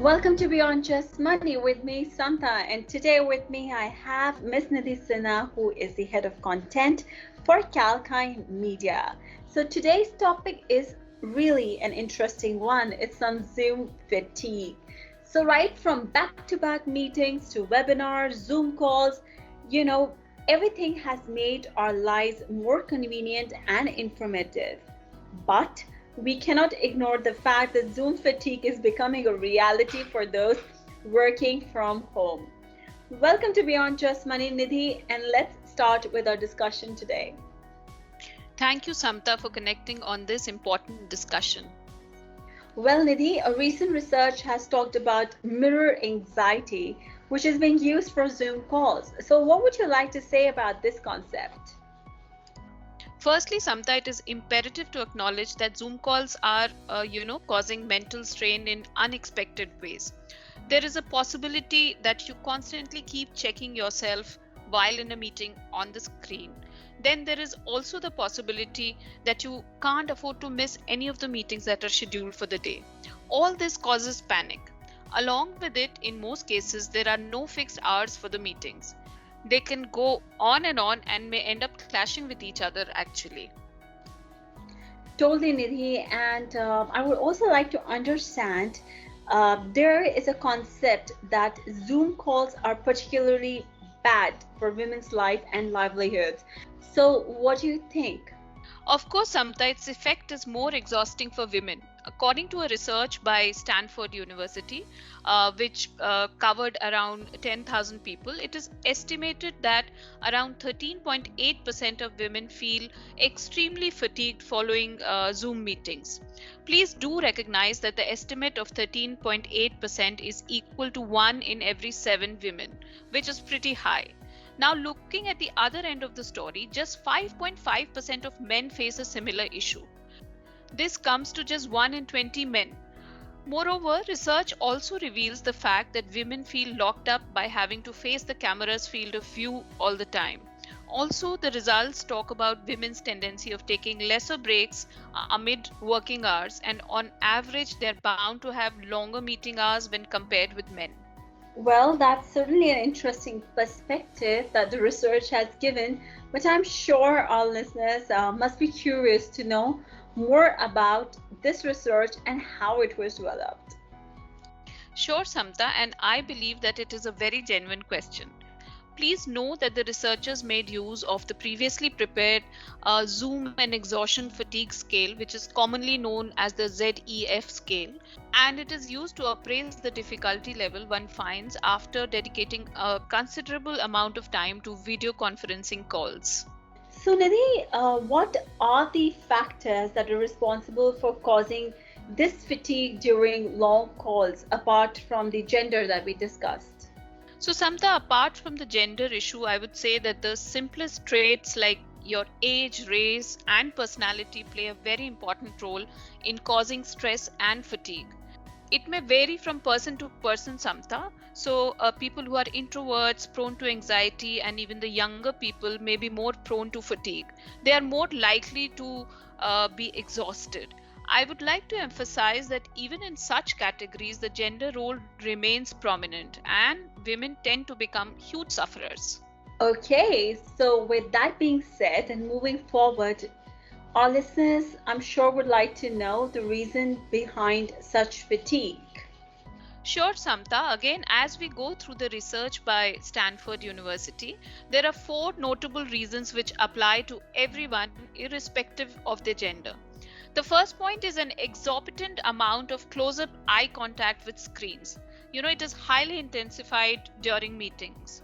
Welcome to Beyond Just Money with me, Santa, and today with me I have Miss Nidhi Sinha, who is the head of content for Kalkine Media. So today's topic is really an interesting one. It's on Zoom fatigue. So right from back-to-back meetings to webinars, Zoom calls, everything has made our lives more convenient and informative. But we cannot ignore the fact that Zoom fatigue is becoming a reality for those working from home. Welcome to Beyond Just Money, Nidhi, and let's start with our discussion today. Thank you, Samta, for connecting on this important discussion. Well, Nidhi, a recent research has talked about mirror anxiety, which is being used for Zoom calls. So what would you like to say about this concept? Firstly, Samta, it is imperative to acknowledge that Zoom calls are, causing mental strain in unexpected ways. There is a possibility that you constantly keep checking yourself while in a meeting on the screen. Then there is also the possibility that you can't afford to miss any of the meetings that are scheduled for the day. All this causes panic. Along with it, in most cases, there are no fixed hours for the meetings. They can go on and may end up clashing with each other actually. Totally, Nidhi, and I would also like to understand there is a concept that Zoom calls are particularly bad for women's life and livelihoods. So what do you think? Of course, Samta, its effect is more exhausting for women. According to a research by Stanford University, which covered around 10,000 people, it is estimated that around 13.8% of women feel extremely fatigued following Zoom meetings. Please do recognize that the estimate of 13.8% is equal to 1 in every 7 women, which is pretty high. Now, looking at the other end of the story, just 5.5% of men face a similar issue. This comes to just 1 in 20 men. Moreover, research also reveals the fact that women feel locked up by having to face the camera's field of view all the time. Also, the results talk about women's tendency of taking lesser breaks amid working hours, and on average, they're bound to have longer meeting hours when compared with men. Well, that's certainly an interesting perspective that the research has given, but I'm sure our listeners must be curious to know more about this research and how it was developed. Sure, Samta, and I believe that it is a very genuine question. Please know that the researchers made use of the previously prepared Zoom and exhaustion fatigue scale, which is commonly known as the ZEF scale, and it is used to appraise the difficulty level one finds after dedicating a considerable amount of time to video conferencing calls. So, Nidhi, what are the factors that are responsible for causing this fatigue during long calls, apart from the gender that we discussed? So, Samta, apart from the gender issue, I would say that the simplest traits like your age, race, and personality play a very important role in causing stress and fatigue. It may vary from person to person, Samta. So, people who are introverts, prone to anxiety, and even the younger people may be more prone to fatigue. They are more likely to be exhausted. I would like to emphasize that even in such categories, the gender role remains prominent and women tend to become huge sufferers. Okay, so with that being said and moving forward, our listeners, I'm sure, would like to know the reason behind such fatigue. Sure, Samta. Again, as we go through the research by Stanford University, there are 4 notable reasons which apply to everyone irrespective of their gender. The first point is an exorbitant amount of close-up eye contact with screens. It is highly intensified during meetings.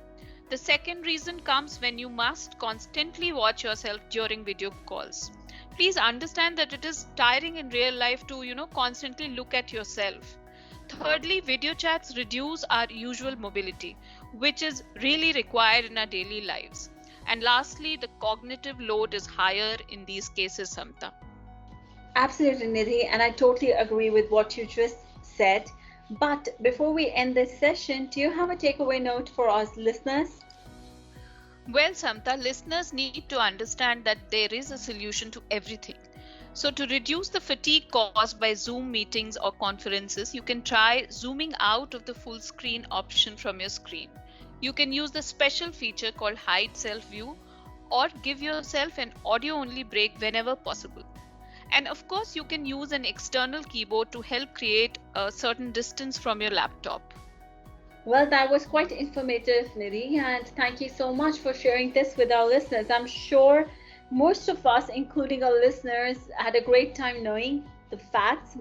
The second reason comes when you must constantly watch yourself during video calls. Please understand that it is tiring in real life to, constantly look at yourself. Thirdly, video chats reduce our usual mobility, which is really required in our daily lives. And lastly, the cognitive load is higher in these cases, Samta. Absolutely, Nidhi, and I totally agree with what you just said. But before we end this session, do you have a takeaway note for us listeners? Well, Samta, listeners need to understand that there is a solution to everything. So to reduce the fatigue caused by Zoom meetings or conferences, you can try zooming out of the full screen option from your screen. You can use the special feature called Hide Self View or give yourself an audio-only break whenever possible. And of course, you can use an external keyboard to help create a certain distance from your laptop. Well, that was quite informative, Nidhi, and thank you so much for sharing this with our listeners. I'm sure most of us, including our listeners, had a great time knowing the facts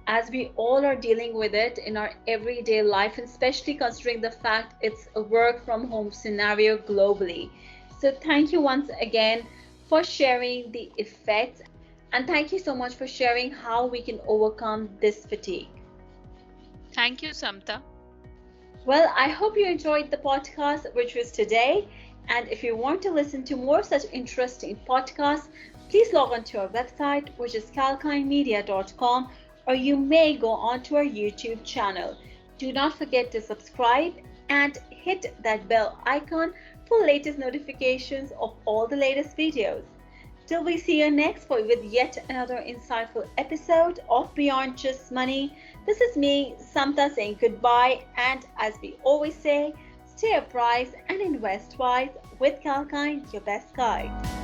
as we all are dealing with it in our everyday life, and especially considering the fact it's a work from home scenario globally. So thank you once again for sharing the effects, and thank you so much for sharing how we can overcome this fatigue. Thank you, Samta. Well, I hope you enjoyed the podcast, which was today. And if you want to listen to more such interesting podcasts, please log on to our website, which is kalkinemedia.com, or you may go on to our YouTube channel. Do not forget to subscribe and hit that bell icon for latest notifications of all the latest videos. Till we see you next with yet another insightful episode of Beyond Just Money. This is me, Samta, saying goodbye, and as we always say, stay apprised and invest wise with Kalkine, your best guide.